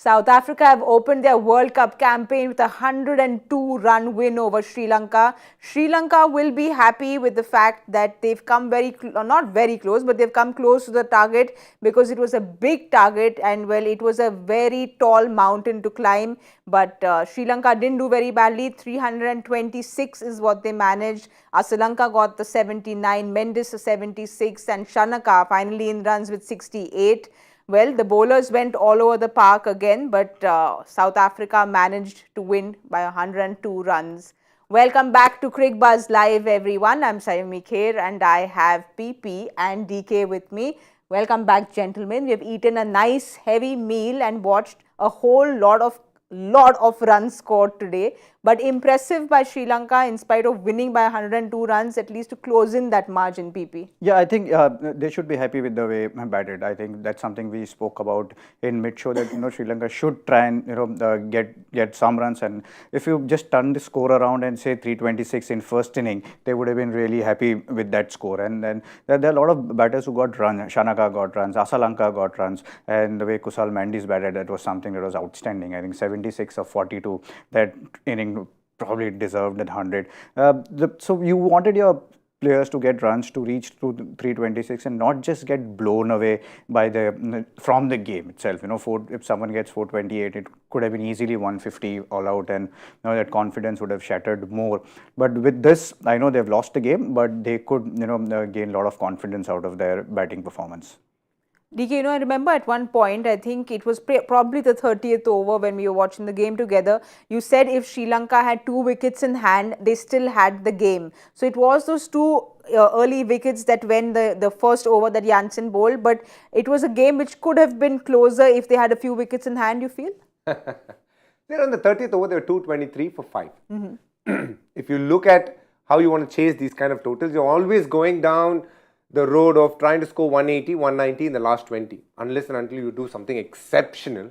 South Africa have opened their World Cup campaign with a 102-run win over Sri Lanka. Sri Lanka will be happy with the fact that they've come not very close, but they've come close to the target because it was a big target and, well, it was a very tall mountain to climb. But Sri Lanka didn't do very badly. 326 is what they managed. Sri Lanka got the 79, Mendis the 76, and Shanaka finally in runs with 68. Well, the bowlers went all over the park again, but South Africa managed to win by 102 runs. Welcome back to Cricbuzz Live, everyone. I'm Saiyami Kher and I have PP and DK with me. Welcome back, gentlemen. We have eaten a nice heavy meal and watched a whole lot of runs scored today, but impressive by Sri Lanka in spite of winning by 102 runs, at least to close in that margin, PP. Yeah, I think they should be happy with the way I batted. I think that's something we spoke about in mid-show, that Sri Lanka should try and get some runs, and if you just turn the score around and say 326 in first inning, they would have been really happy with that score. And then there are a lot of batters who got runs. Shanaka got runs, Sri Lanka got runs, and the way Mendis batted, that was something that was outstanding. I think 76 of 42, that inning probably deserved that 100. So you wanted your players to get runs to reach to 326 and not just get blown away by from the game itself. If someone gets 428, it could have been easily 150 all out, and that confidence would have shattered more. But with this, I know they've lost the game, but they could gain a lot of confidence out of their batting performance. DK, I remember at one point, I think it was probably the 30th over when we were watching the game together, you said if Sri Lanka had 2 wickets in hand, they still had the game. So it was those 2 early wickets that went the first over that Jansen bowled, but it was a game which could have been closer if they had a few wickets in hand, you feel? They're on the 30th over, they were 223 for 5. If you look at how you want to chase these kind of totals, you're always going down the road of trying to score 180, 190 in the last 20, unless and until you do something exceptional.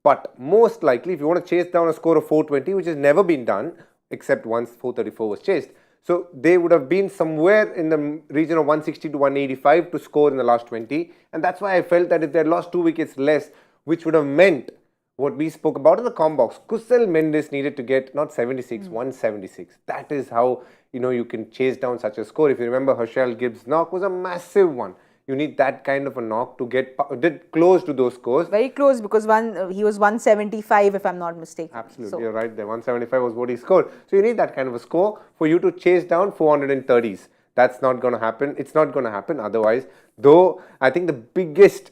But most likely, if you want to chase down a score of 420, which has never been done, except once 434 was chased, so they would have been somewhere in the region of 160 to 185 to score in the last 20. And that's why I felt that if they had lost 2 wickets less, which would have meant what we spoke about in the com box, Mendis needed to get not 76, 176. That is how you can chase down such a score. If you remember, Herschel Gibbs' knock was a massive one. You need that kind of a knock to get close to those scores. Very close, because he was 175 if I'm not mistaken. Absolutely, so you're right there. 175 was what he scored. So you need that kind of a score for you to chase down 430s. That's not going to happen. It's not going to happen otherwise. Though I think the biggest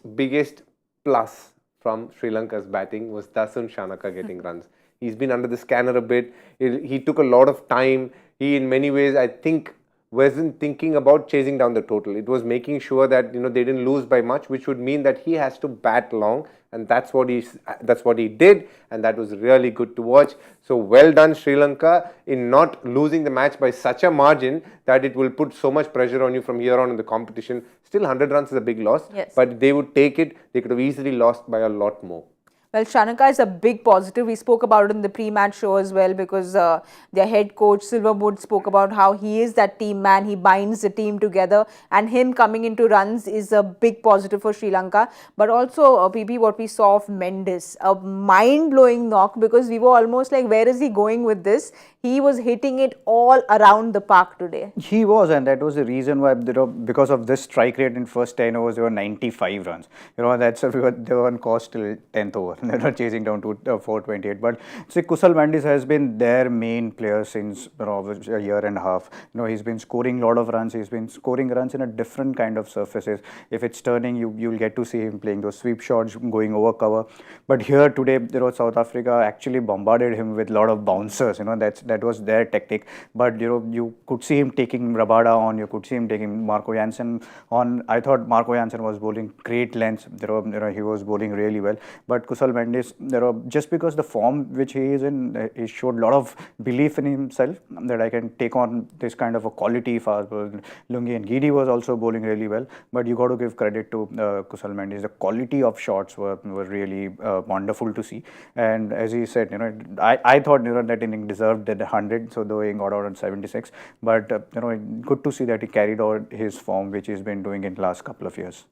plus from Sri Lanka's batting was Dasun Shanaka getting runs. He's been under the scanner a bit. He took a lot of time. He, in many ways, I think, wasn't thinking about chasing down the total. It was making sure that they didn't lose by much, which would mean that he has to bat long, and that's what he did, and that was really good to watch. So well done, Sri Lanka, in not losing the match by such a margin that it will put so much pressure on you from here on in the competition. Still, 100 runs is a big loss, yes, but they would take it. They could have easily lost by a lot more. Well, Shanaka is a big positive. We spoke about it in the pre-match show as well, because their head coach Silverwood spoke about how he is that team man. He binds the team together, and him coming into runs is a big positive for Sri Lanka. But also, PP, what we saw of Mendis, a mind-blowing knock, because we were almost like, where is he going with this? He was hitting it all around the park today. He was, and that was the reason why, because of this strike rate in first 10 overs, there were 95 runs. That's they were on cost till 10th over. They're not chasing down to 428. But see, Mendis has been their main player since a year and a half. He's been scoring a lot of runs. He's been scoring runs in a different kind of surfaces. If it's turning, you'll get to see him playing those sweep shots, going over cover. But here today, South Africa actually bombarded him with a lot of bouncers. That was their tactic. But you could see him taking Rabada on. You could see him taking Marco Jansen on. I thought Marco Jansen was bowling great lengths. He was bowling really well. But Mendis, just because the form which he is in, he showed a lot of belief in himself that I can take on this kind of a quality fast ball. Lungi and Gidi was also bowling really well, but you got to give credit to Mendis. The quality of shots were really wonderful to see. And as he said, I thought that inning deserved that 100, so though he got out on 76, but good to see that he carried out his form which he's been doing in the last couple of years.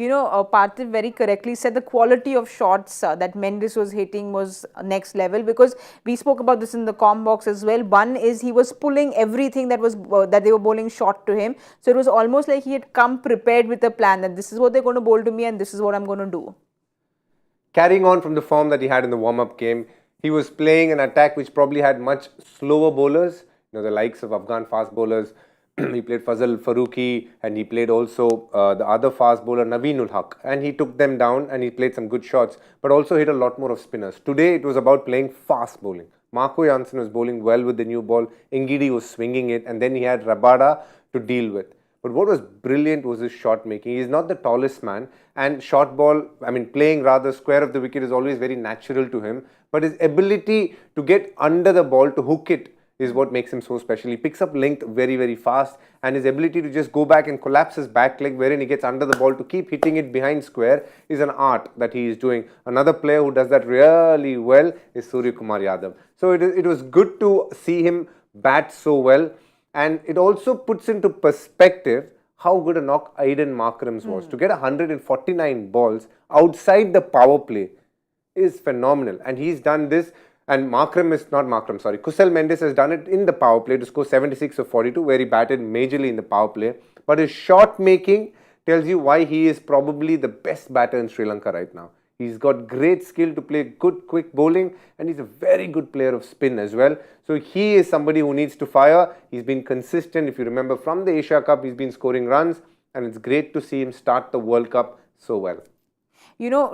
Parthiv very correctly said the quality of shots that Mendis was hitting was next level, because we spoke about this in the com box as well. One is he was pulling everything that was that they were bowling short to him. So it was almost like he had come prepared with a plan that this is what they're going to bowl to me and this is what I'm going to do. Carrying on from the form that he had in the warm-up game, he was playing an attack which probably had much slower bowlers, the likes of Afghan fast bowlers. He played Fazal Farooqi, and he played also the other fast bowler Naveen ul Haq, and he took them down and he played some good shots, but also hit a lot more of spinners. Today it was about playing fast bowling. Marco Jansen was bowling well with the new ball, Ngidi was swinging it, and then he had Rabada to deal with. But what was brilliant was his shot making. He is not the tallest man, and short ball, playing rather square of the wicket is always very natural to him, but his ability to get under the ball, to hook it, is what makes him so special. He picks up length very, very fast, and his ability to just go back and collapse his back leg wherein he gets under the ball to keep hitting it behind square is an art that he is doing. Another player who does that really well is Surya Kumar Yadav. So it was good to see him bat so well, and it also puts into perspective how good a knock Aiden Markram's was. To get 149 balls outside the power play is phenomenal, and he's done this. And Kusal Mendis has done it in the power play to score 76 of 42, where he batted majorly in the power play. But his shot making tells you why he is probably the best batter in Sri Lanka right now. He's got great skill to play good, quick bowling, and he's a very good player of spin as well. So he is somebody who needs to fire. He's been consistent. If you remember from the Asia Cup, he's been scoring runs, and it's great to see him start the World Cup so well.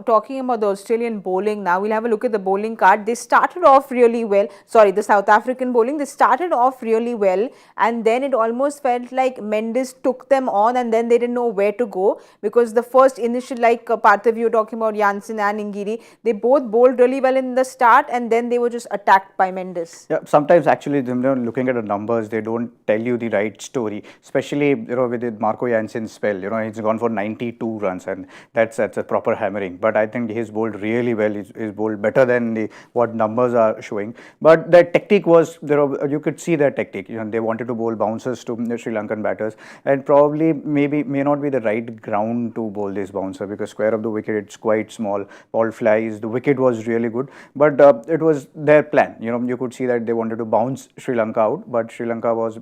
Talking about the Australian bowling now, we'll have a look at the bowling card. They started off really well. Sorry, the South African bowling, they started off really well, and then it almost felt like Mendis took them on, and then they didn't know where to go, because the first initial, like Parthiv, you were talking about Jansen and Ngidi, they both bowled really well in the start, and then they were just attacked by Mendis. Yeah, sometimes actually, looking at the numbers, they don't tell you the right story, especially, with the Marco Jansen's spell. He's gone for 92 runs, and that's a proper hammer. But I think he's bowled really well. He's bowled better than what numbers are showing. But the technique was, you could see their technique. They wanted to bowl bouncers to the Sri Lankan batters, and probably may not be the right ground to bowl this bouncer, because square of the wicket, it's quite small. Ball flies. The wicket was really good, but it was their plan. You could see that they wanted to bounce Sri Lanka out, but Sri Lanka was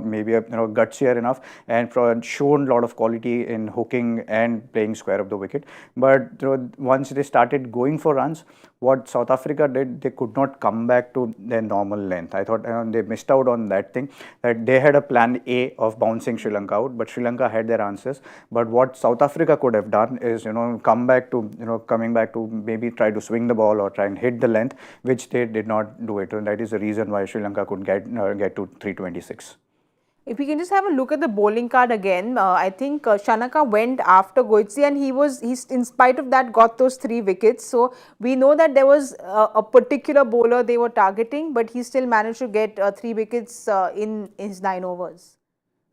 maybe gutsier enough and shown a lot of quality in hooking and playing square of the wicket. But once they started going for runs, what South Africa did, they could not come back to their normal length. I thought they missed out on that thing, that they had a plan A of bouncing Sri Lanka out, but Sri Lanka had their answers. But what South Africa could have done is, coming back to maybe try to swing the ball or try and hit the length, which they did not do it. And that is the reason why Sri Lanka could get to 326. If we can just have a look at the bowling card again, I think Shanaka went after Goitse, and he's in spite of that got those 3 wickets. So we know that there was a particular bowler they were targeting, but he still managed to get 3 wickets in his 9 overs.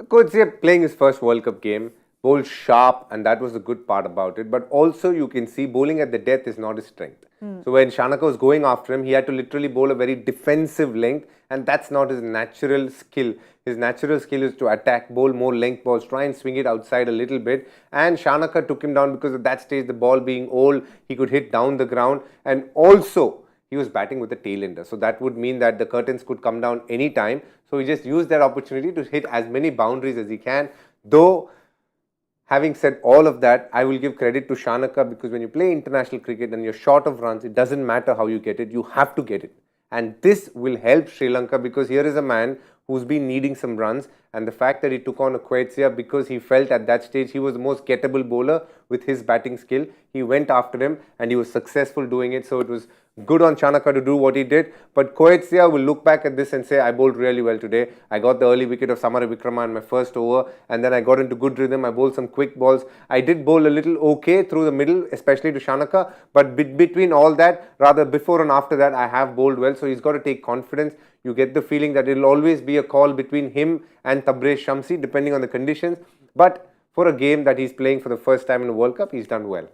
Goitse playing his first World Cup game, bowled sharp, and that was the good part about it. But also you can see bowling at the death is not his strength. So when Shanaka was going after him, he had to literally bowl a very defensive length, and that's not his natural skill. His natural skill is to attack, bowl more length balls, try and swing it outside a little bit. And Shanaka took him down because at that stage, the ball being old, he could hit down the ground. And also, he was batting with a tail-ender. So that would mean that the curtains could come down anytime. So he just used that opportunity to hit as many boundaries as he can. Though, having said all of that, I will give credit to Shanaka, because when you play international cricket and you're short of runs, it doesn't matter how you get it, you have to get it. And this will help Sri Lanka, because here is a man who's been needing some runs, and the fact that he took on a Quaitsia because he felt at that stage he was the most gettable bowler with his batting skill. He went after him and he was successful doing it. So it was good on Shanaka to do what he did. But Quaitsia will look back at this and say, I bowled really well today. I got the early wicket of Samara Vikrama in my first over, and then I got into good rhythm. I bowled some quick balls. I did bowl a little okay through the middle, especially to Shanaka. But between all that, rather before and after that, I have bowled well. So he's got to take confidence. You get the feeling that it will always be a call between him and Tabraiz Shamsi, depending on the conditions. But for a game that he's playing for the first time in the World Cup, he's done well.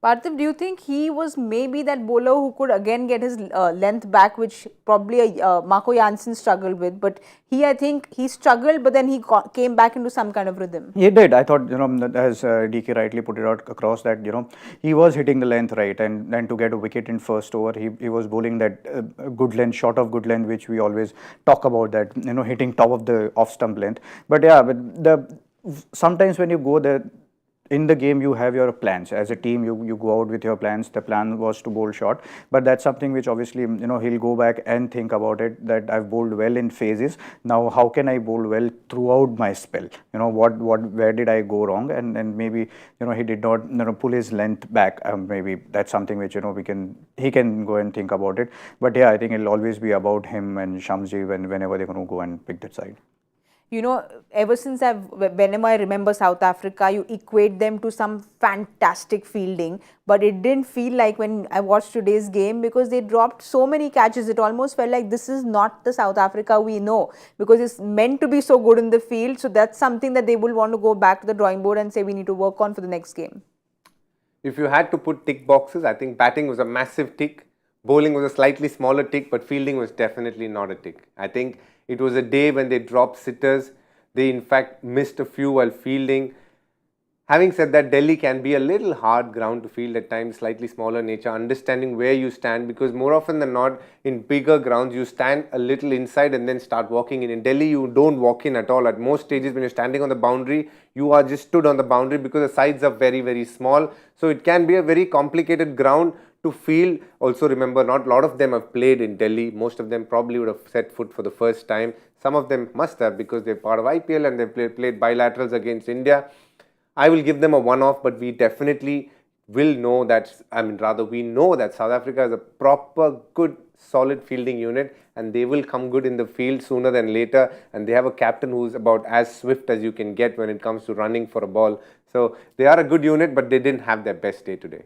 Parthiv, do you think he was maybe that bowler who could again get his length back, which probably Marco Jansen struggled with? But I think he struggled, but then he came back into some kind of rhythm. He did. I thought, as DK rightly put it out across that, he was hitting the length right, and to get a wicket in first over, he was bowling that good length, short of good length, which we always talk about, that, hitting top of the off stump length. But yeah, but sometimes when you go there, in the game you have your plans as a team, you go out with your plans. The plan was to bowl short, but that's something which obviously he'll go back and think about it, that I've bowled well in phases. Now how can I bowl well throughout my spell? Where did I go wrong? And maybe he did not pull his length back. Maybe that's something which he can go and think about it. But yeah, I think it'll always be about him and Shamsi whenever they're going to go and pick that side. Ever since whenever I remember South Africa, you equate them to some fantastic fielding, but it didn't feel like when I watched today's game, because they dropped so many catches. It almost felt like this is not the South Africa we know, because it's meant to be so good in the field. So that's something that they will want to go back to the drawing board and say we need to work on for the next game. If you had to put tick boxes, I think batting was a massive tick, bowling was a slightly smaller tick, but fielding was definitely not a tick. I think it was a day when they dropped sitters. They in fact missed a few while fielding. Having said that, Delhi can be a little hard ground to field at times, slightly smaller nature, understanding where you stand, because more often than not in bigger grounds you stand a little inside and then start walking in. In Delhi you don't walk in at all. At most stages when you're standing on the boundary, you are just stood on the boundary because the sides are very, very small. So it can be a very complicated ground to field. Also remember, not a lot of them have played in Delhi. Most of them probably would have set foot for the first time. Some of them must have, because they're part of IPL and they've played bilaterals against India. I will give them a one-off, but we definitely will know that, we know that South Africa is a proper, good, solid fielding unit, and they will come good in the field sooner than later. And they have a captain who's about as swift as you can get when it comes to running for a ball. So they are a good unit, but they didn't have their best day today.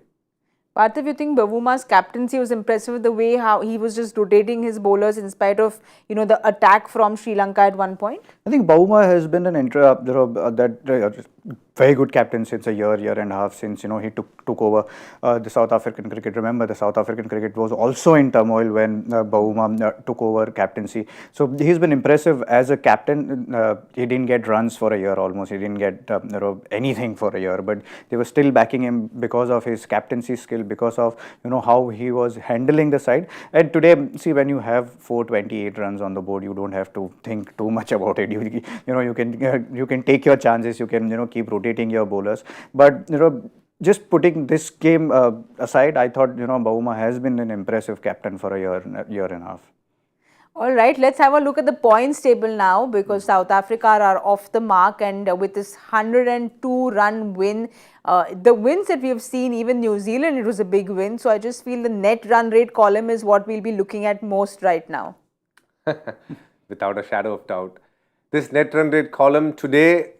Parthiv, you think Bavuma's captaincy was impressive with the way how he was just rotating his bowlers in spite of the attack from Sri Lanka at one point? I think Bavuma has been an very good captain since a year and a half since he took over the South African cricket. Remember, the South African cricket was also in turmoil when Bavuma took over captaincy. So he's been impressive as a captain. He didn't get runs for a year almost. He didn't get anything for a year, but they were still backing him because of his captaincy skill, because of how he was handling the side. And today, see, when you have 428 runs on the board, you don't have to think too much about it. You can take your chances. You can keep rotating your bowlers. But just putting this game aside, I thought Bavuma has been an impressive captain for a year and a half. All right, let's have a look at the points table now, because South Africa are off the mark, and with this 102-run win, the wins that we have seen, even New Zealand, it was a big win. So I just feel the net run rate column is what we'll be looking at most right now. Without a shadow of doubt. This net run rate column today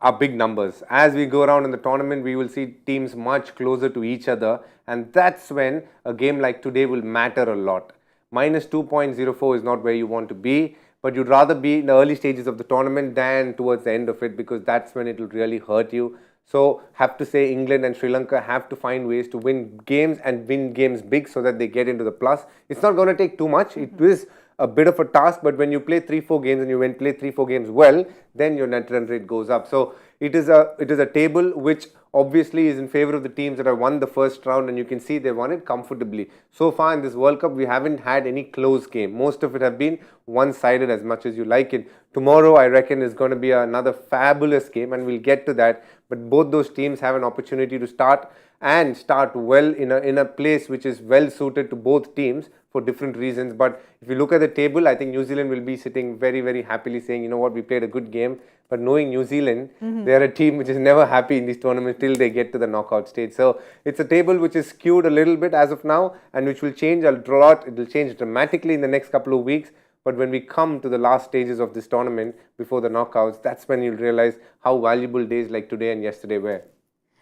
are big numbers. As we go around in the tournament, we will see teams much closer to each other, and that's when a game like today will matter a lot. Minus 2.04 is not where you want to be, but you'd rather be in the early stages of the tournament than towards the end of it, because that's when it will really hurt you. So have to say England and Sri Lanka have to find ways to win games, and win games big so that they get into the plus. It's not going to take too much. It is a bit of a task, but when you play 3-4 games and you play 3-4 games well, then your net run rate goes up. So it is a table which obviously is in favor of the teams that have won the first round, and you can see they won it comfortably. So far in this World Cup, we haven't had any close game. Most of it have been one-sided, as much as you like it. Tomorrow, I reckon, is going to be another fabulous game, and we'll get to that. But both those teams have an opportunity to start well in a place which is well suited to both teams for different reasons. But if you look at the table, I think New Zealand will be sitting very, very happily saying, you know what, we played a good game. But knowing New Zealand, they're a team which is never happy in these tournaments till they get to the knockout stage. So it's a table which is skewed a little bit as of now, and which will change a lot. It will change dramatically in the next couple of weeks. But when we come to the last stages of this tournament before the knockouts, that's when you'll realize how valuable days like today and yesterday were.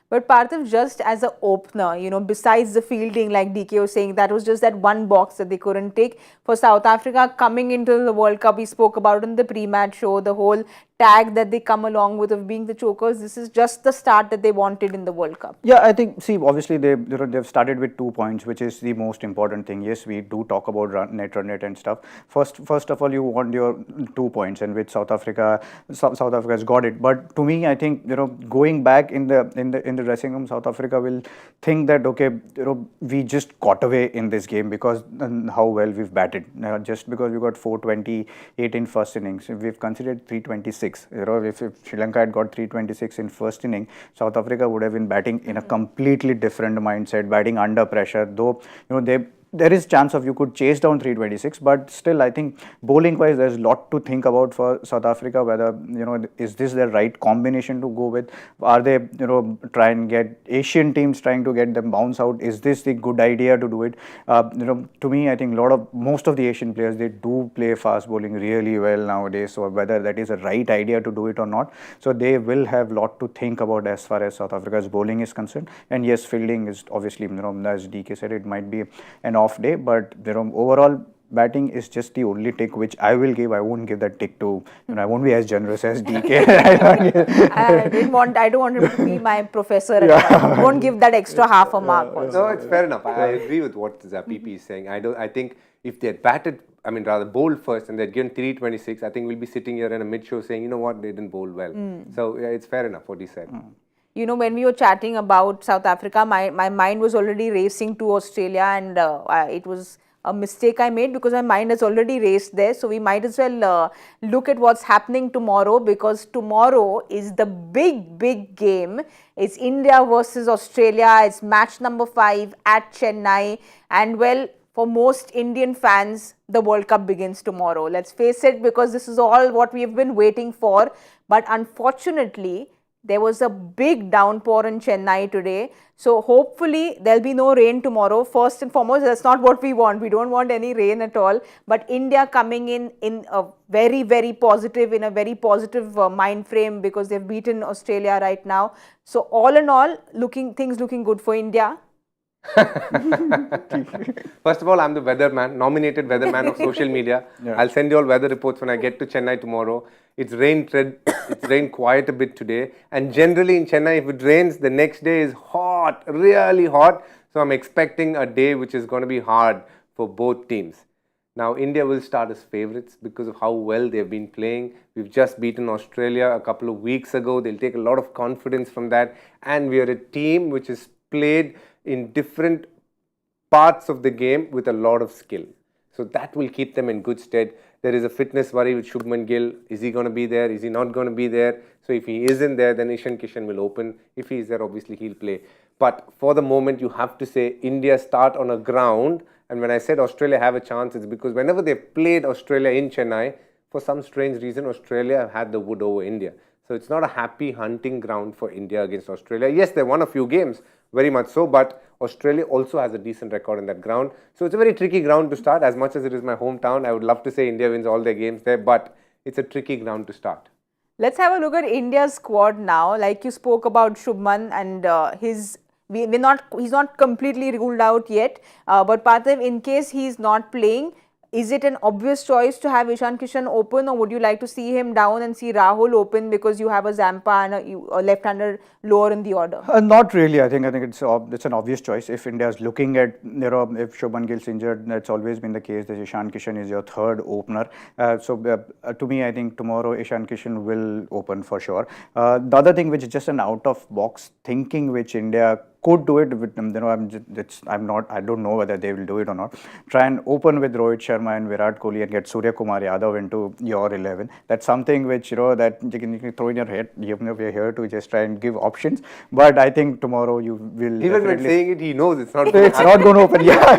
But Parthiv, just as an opener, besides the fielding, like DK was saying, that was just that one box that they couldn't take. For South Africa coming into the World Cup, we spoke about in the pre-match show, the whole tag that they come along with of being the chokers. This is just the start that they wanted in the World Cup. Yeah, I think, see, obviously they've started with 2 points, which is the most important thing. Yes, we do talk about net run rate and stuff. First of all, you want your 2 points, and with South Africa has got it. But to me, I think, going back in the dressing room, South Africa will think that, okay, we just got away in this game because how well we've batted. Just because we got 428 in first innings, we've considered 326. If Sri Lanka had got 326 in first inning, South Africa would have been batting in a completely different mindset, batting under pressure. Though there is chance of you could chase down 326, but still I think bowling wise there's a lot to think about for South Africa. Whether is this the right combination to go with? Are they try and get Asian teams trying to get them bounce out? Is this the good idea to do it? To me, I think most of the Asian players, they do play fast bowling really well nowadays. So whether that is a right idea to do it or not, so they will have lot to think about as far as South Africa's bowling is concerned. And yes, fielding is obviously, as DK said, it might be an off day, but overall batting is just the only tick which I will give. I won't give that tick to, I won't be as generous as DK. I don't want him to be my professor. I won't give that extra half a mark also. No, it's fair enough. I agree with what PP is saying. I think if they had batted, rather bowled first and they'd given 326, I think we'll be sitting here in a mid-show saying, you know what, they didn't bowl well. So yeah, it's fair enough what he said. When we were chatting about South Africa, my mind was already racing to Australia, and it was a mistake I made because my mind has already raced there. So we might as well look at what's happening tomorrow, because tomorrow is the big game. It's India versus Australia. It's match number 5 at Chennai, and well, for most Indian fans, the World Cup begins tomorrow. Let's face it, because this is all what we've been waiting for. But unfortunately, there was a big downpour in Chennai today. So hopefully there'll be no rain tomorrow. First and foremost, that's not what we want. We don't want any rain at all. But India coming in a very positive mind frame, because they've beaten Australia right now. So all in all, things looking good for India. First of all, I'm the weatherman, nominated weatherman of social media. Yeah. I'll send you all weather reports when I get to Chennai tomorrow. It's rained quite a bit today, and generally in Chennai, if it rains, the next day is hot, really hot. So I'm expecting a day which is going to be hard for both teams. Now India will start as favourites because of how well they've been playing. We've just beaten Australia a couple of weeks ago. They'll take a lot of confidence from that, and we are a team which is played in different parts of the game with a lot of skill. So that will keep them in good stead. There is a fitness worry with Shubman Gill. Is he going to be there? Is he not going to be there? So if he isn't there, then Ishan Kishan will open. If he is there, obviously he'll play. But for the moment, you have to say India start on a ground. And when I said Australia have a chance, it's because whenever they played Australia in Chennai, for some strange reason, Australia have had the wood over India. So it's not a happy hunting ground for India against Australia. Yes, they won a few games, very much so, but Australia also has a decent record in that ground. So it's a very tricky ground to start. As much as it is my hometown, I would love to say India wins all their games there, but it's a tricky ground to start. Let's have a look at India's squad now. Like you spoke about Shubman, and he's not completely ruled out yet. But Parthiv, in case he's not playing, is it an obvious choice to have Ishan Kishan open, or would you like to see him down and see Rahul open because you have a Zampa and a left-hander lower in the order? Not really. I think it's an obvious choice. If India is looking at, if Shubman Gill's injured, that's always been the case that Ishan Kishan is your third opener. To me, I think tomorrow Ishan Kishan will open for sure. The other thing, which is just an out-of-box thinking, which India could do it with them. I don't know whether they will do it or not. Try and open with Rohit Sharma and Virat Kohli and get Surya Kumar Yadav into your 11. That's something which that you can throw in your head. We're here to just try and give options. But I think tomorrow you will. Even when saying it, he knows it's not. It's not going to open. Yeah.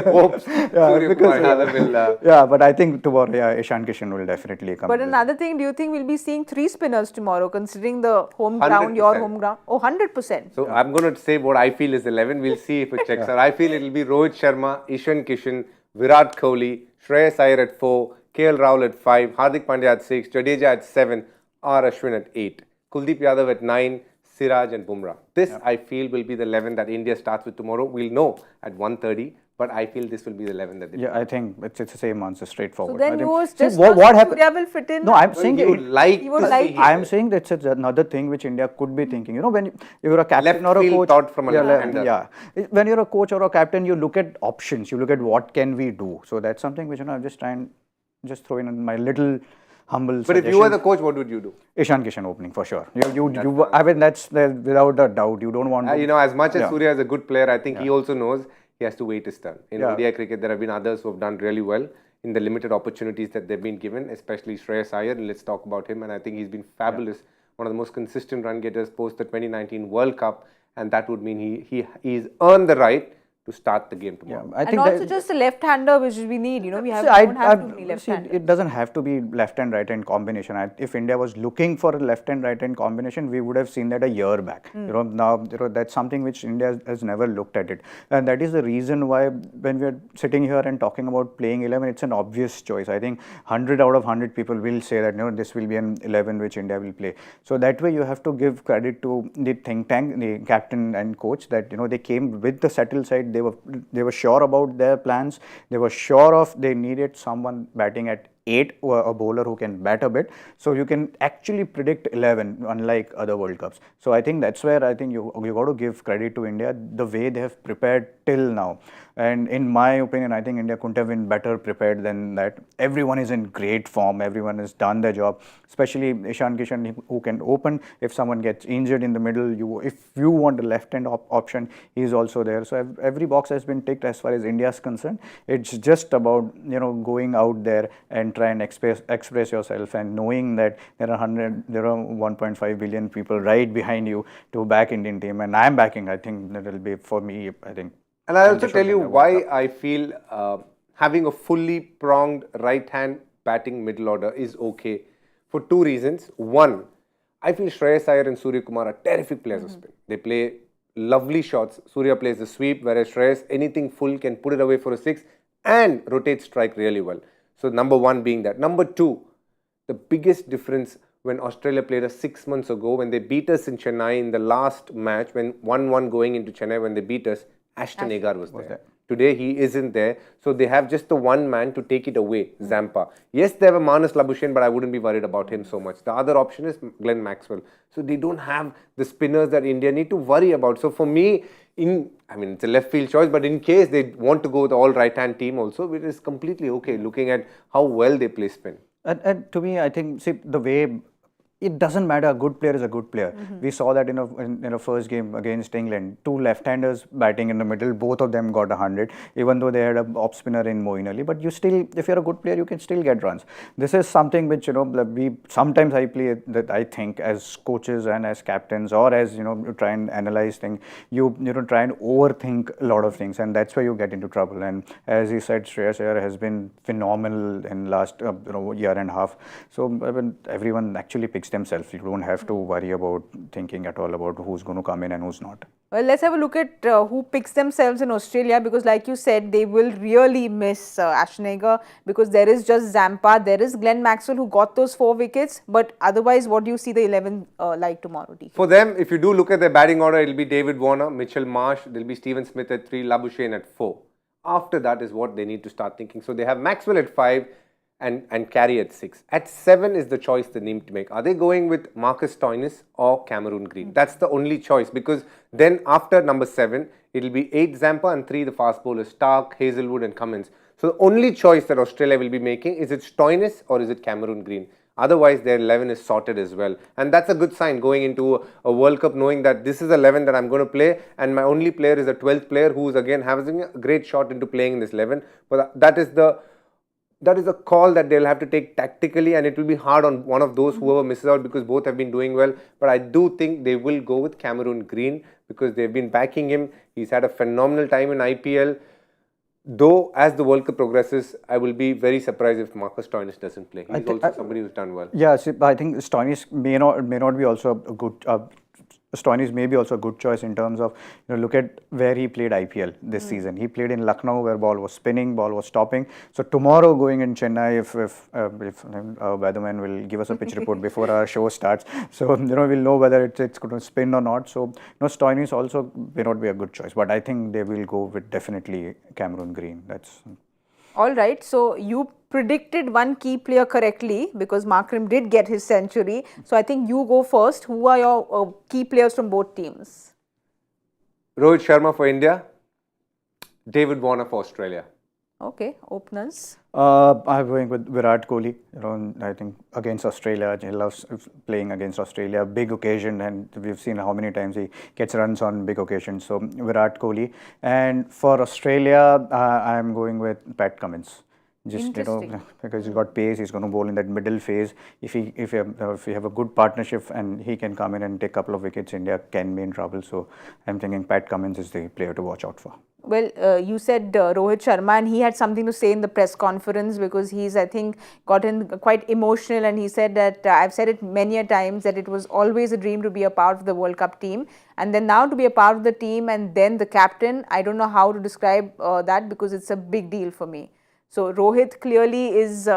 Hopes. Surya Kumar Yadav will. Yeah, but I think tomorrow, Ishan Kishan will definitely come. But another thing, do you think we'll be seeing 3 spinners tomorrow, considering the home ground, your home ground? Oh, 100%. So I'm going to say what I feel is 11. We'll see if it checks out. I feel it will be Rohit Sharma, Ishan Kishan, Virat Kohli, Shreyas Iyer at 4, KL Rahul at 5, Hardik Pandya at 6, Jadeja at 7, R Ashwin at 8, Kuldeep Yadav at 9, Siraj and Bumrah. This I feel will be the 11 that India starts with tomorrow. We'll know at 1:30 But I feel this will be the 11 that they Yeah, I think it's the same answer, straightforward. So then I think, you was see, just what happened? Surya will fit in. No, I'm saying You would like You would to like- see I him. am saying that's another thing which India could be thinking. You know, when you're a captain Left or a field coach, thought from a yeah, left-hander. yeah. When you're a coach or a captain, you look at options. You look at what can we do. So that's something which I'm just trying, just throwing in my little humble. But if you were the coach, what would you do? Ishan Kishan opening for sure. I mean, that's without a doubt. You don't want to. You know, as much as Yeah. Surya is a good player, I think he also knows he has to wait his turn. In Yeah. ODI cricket, there have been others who have done really well in the limited opportunities that they've been given, especially Shreyas Iyer. And let's talk about him. And I think he's been fabulous. One of the most consistent run getters post the 2019 World Cup. And that would mean he's earned the right to start the game tomorrow. Yeah, I And think also that, just a left-hander which we need. You know, we See, don't have too many see, left-handers. it doesn't have to be left and right hand combination. If India was looking for a left and right hand combination, we would have seen that a year back. You know, now that's something which India has never looked at it, and that is the reason why when we are sitting here and talking about playing 11, it's an obvious choice. I think 100 out of 100 people will say that this will be an 11 which India will play. So that way you have to give credit to the think tank, the captain and coach, that they came with the settled side. They were sure about their plans. They were sure of they needed someone batting at 8 or a bowler who can bat a bit. So you can actually predict 11, unlike other World Cups. So I think that's where I think you got to give credit to India, the way they have prepared till now. And in my opinion, I think India couldn't have been better prepared than that. Everyone is in great form. Everyone has done their job, especially Ishan Kishan, who can open. If someone gets injured in the middle, if you want a left-hand option, he is also there. So every box has been ticked as far as India is concerned. It's just about going out there and try and express yourself, and knowing that there are 1.5 billion people right behind you to back Indian team, and I'm backing. I think that will be, for me, I think. And I'll also tell you why I feel having a fully pronged right-hand batting middle order is okay, for two reasons. One, I feel Shreyas Iyer and Surya Kumar are terrific players of spin. They play lovely shots. Surya plays the sweep, whereas Shreyas, anything full, can put it away for a 6 and rotate strike really well. So number one being that. Number two, the biggest difference when Australia played us 6 months ago, when they beat us in Chennai in the last match, when 1-1 going into Chennai, when they beat us, Ashton Agar was there. Today he isn't there, so they have just the one man to take it away, Zampa. Yes, they have a Manas Labuschagne, but I wouldn't be worried about him so much. The other option is Glenn Maxwell. So they don't have the spinners that India need to worry about. So for me, it's a left field choice, but in case they want to go with the all right-hand team also, it is completely okay looking at how well they play spin. And to me, I think, see, the way it doesn't matter, a good player is a good player. We saw that in a first game against England. Two left-handers batting in the middle, both of them got 100, even though they had an off spinner in Moeen Ali. But you still, if you're a good player, you can still get runs. This is something which, sometimes I play that I think as coaches and as captains, or as, you try and analyze things, you try and overthink a lot of things, and that's where you get into trouble. And as you said, Shreyas Iyer has been phenomenal in last year and a half. So everyone actually picks themselves. You don't have to worry about thinking at all about who's going to come in and who's not. Well, let's have a look at who picks themselves in Australia, because like you said, they will really miss Ashton Agar, because there is just Zampa, there is Glenn Maxwell who got those 4 wickets, but otherwise, what do you see the 11 like tomorrow, TK? For them, if you do look at their batting order, it'll be David Warner, Mitchell Marsh, there'll be Stephen Smith at 3, Labuschagne at 4. After that is what they need to start thinking. So they have Maxwell at 5, and Carey at 6. At 7 is the choice they need to make. Are they going with Marcus Stoinis or Cameron Green? That's the only choice, because then after number 7, it'll be 8 Zampa and 3 the fast bowlers, Stark, Hazelwood and Cummins. So the only choice that Australia will be making, is it Stoinis or is it Cameron Green? Otherwise, their 11 is sorted as well. And that's a good sign going into a World Cup, knowing that this is 11 that I'm going to play, and my only player is a 12th player who is again having a great shot into playing in this 11. But that is a call that they'll have to take tactically, and it will be hard on one of those, whoever misses out, because both have been doing well. But I do think they will go with Cameron Green, because they've been backing him. He's had a phenomenal time in IPL. Though, as the World Cup progresses, I will be very surprised if Marcus Stoinis doesn't play. He's also somebody who's done well. Yeah, see, I think Stoinis may not be also a good Stoinis may be also a good choice in terms of, look at where he played IPL this season. He played in Lucknow where ball was spinning, ball was stopping. So tomorrow going in Chennai, if weatherman will give us a pitch report before our show starts, so we'll know whether it's going to spin or not. So Stoinis also may not be a good choice, but I think they will go with definitely Cameron Green. That's all right. So you predicted one key player correctly because Markram did get his century. So I think you go first. Who are your key players from both teams? Rohit Sharma for India, David Warner for Australia. Okay, openers. I'm going with Virat Kohli. I think against Australia, he loves playing against Australia. Big occasion, and we've seen how many times he gets runs on big occasions. So Virat Kohli. And for Australia, I'm going with Pat Cummins. Just because he's got pace, he's going to bowl in that middle phase. If you have a good partnership and he can come in and take a couple of wickets, India can be in trouble. So I'm thinking Pat Cummins is the player to watch out for. Well, you said Rohit Sharma, and he had something to say in the press conference because he's, I think, gotten quite emotional, and he said that I've said it many a times that it was always a dream to be a part of the World Cup team, and then now to be a part of the team and then the captain. I don't know how to describe that because it's a big deal for me. So Rohit clearly is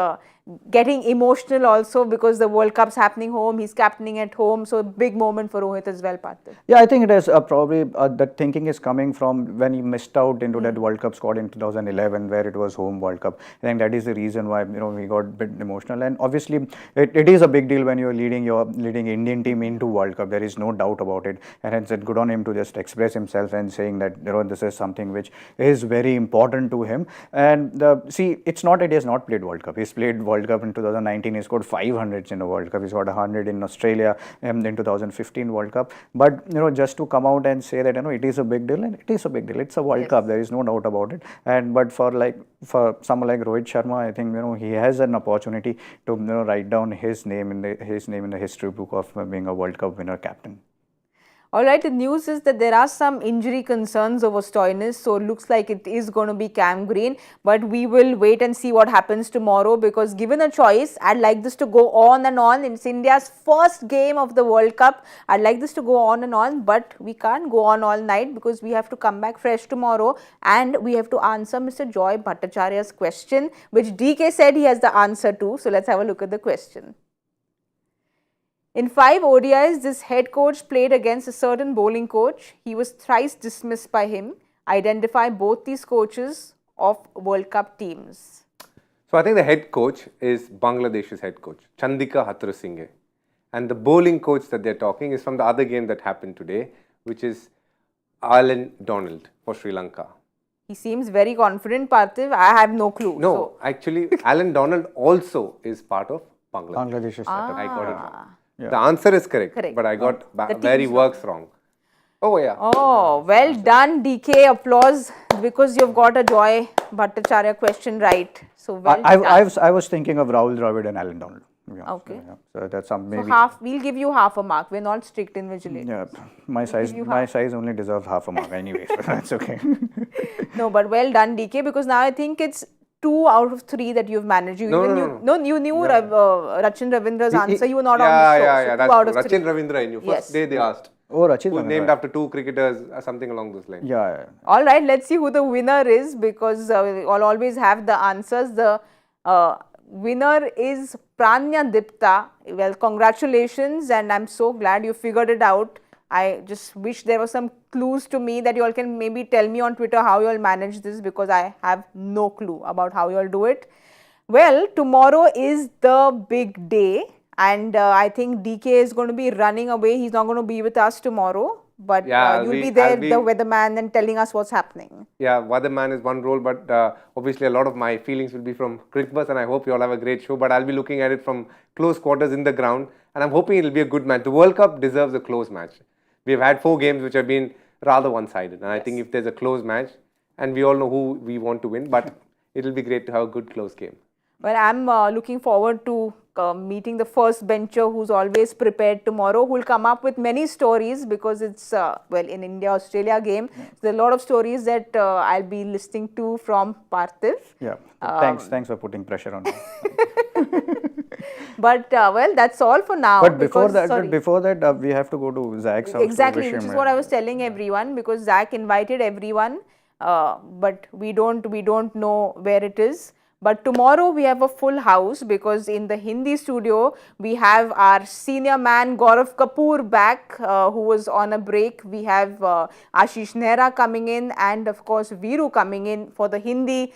getting emotional also because the World Cup's happening home, he's captaining at home, so a big moment for Rohit as well, Parthiv. Yeah, I think it is probably that thinking is coming from when he missed out into that World Cup squad in 2011 where it was home World Cup. I think that is the reason why he got a bit emotional, and obviously it is a big deal when you're leading Indian team into World Cup. There is no doubt about it, and it's good on him to just express himself and saying that this is something which is very important to him. And see, it's not that he has not played World Cup. He's played World Cup in 2019. He scored 500s in a World Cup. He's got 100 in Australia in 2015 World Cup. But just to come out and say that it is a big deal, and it is a big deal. It's a World Cup. There is no doubt about it. And but for someone like Rohit Sharma, I think he has an opportunity to write down his name in the history book of being a World Cup winner captain. Alright, the news is that there are some injury concerns over Stoinis, so it looks like it is going to be Cam Green, but we will wait and see what happens tomorrow because given a choice, I'd like this to go on and on. It's India's first game of the World Cup. I'd like this to go on and on, but we can't go on all night because we have to come back fresh tomorrow and we have to answer Mr. Joy Bhattacharya's question, which DK said he has the answer to. So let's have a look at the question. In 5 ODIs, this head coach played against a certain bowling coach. He was thrice dismissed by him. Identify both these coaches of World Cup teams. So I think the head coach is Bangladesh's head coach, Chandika Hatrasinghe. And the bowling coach that they're talking is from the other game that happened today, which is Alan Donald for Sri Lanka. He seems very confident, Parthiv. I have no clue. No, actually, Alan Donald also is part of Bangladesh. Bangladesh is setup. I got it wrong. Yeah. The answer is correct. But I got where he works wrong. Oh, yeah. Oh, well done, DK. Applause because you've got a Joy Bhattacharya question right. So well done. I was thinking of Rahul Dravid and Alan Donald. Yeah, okay. So that's some maybe. So we'll give you half a mark. We're not strict invigilators. Yeah, my size only deserves half a mark anyway. So that's okay. No, but well done, DK, because now I think it's 2 out of 3 that you've managed. You knew Rachin Ravindra's answer. You were not on the show. Yeah, that's true. Rachin Ravindra I knew. First day they asked. Oh, Rachin Ravindra. Named after 2 cricketers, something along those lines. Yeah. All right, let's see who the winner is because I'll always have the answers. The winner is Pranya Dipta. Well, congratulations, and I'm so glad you figured it out. I just wish there were some clues to me that you all can maybe tell me on Twitter how you all manage this because I have no clue about how you all do it. Well, tomorrow is the big day and I think DK is going to be running away. He's not going to be with us tomorrow, but you'll be there, the weatherman, and telling us what's happening. Yeah, weatherman is one role, but obviously a lot of my feelings will be from Cricbuzz, and I hope you all have a great show, but I'll be looking at it from close quarters in the ground, and I'm hoping it'll be a good match. The World Cup deserves a close match. We've had 4 games which have been rather one-sided, and I think if there's a close match, and we all know who we want to win, but it'll be great to have a good close game. Well, I'm looking forward to meeting the first bencher who's always prepared tomorrow, who'll come up with many stories because it's, well, in India-Australia game. Yeah. There are a lot of stories that I'll be listening to from Parthiv. Yeah, thanks for putting pressure on me. But well, that's all for now. But before because- sorry. that, we have to go to Zach's house. Exactly, to wish which him is what I was telling everyone, because Zach invited everyone, but we don't know where it is. But tomorrow we have a full house, because in the Hindi studio we have our senior man Gaurav Kapoor back, who was on a break. We have Ashish Nehra coming in, and of course Viru coming in for the Hindi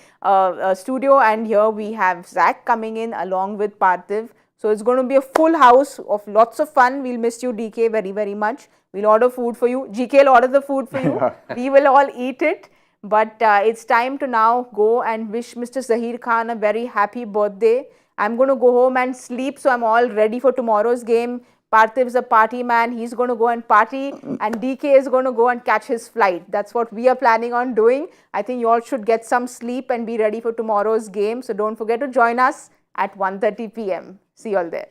studio, and here we have Zach coming in along with Parthiv. So it's going to be a full house of lots of fun. We'll miss you, DK, very, very much. We'll order food for you. GK will order the food for you. We will all eat it. But it's time to now go and wish Mr. Zahir Khan a very happy birthday. I'm going to go home and sleep, so I'm all ready for tomorrow's game. Parthiv is a party man. He's going to go and party, and DK is going to go and catch his flight. That's what we are planning on doing. I think you all should get some sleep and be ready for tomorrow's game. So don't forget to join us at 1:30 p.m. See you all there.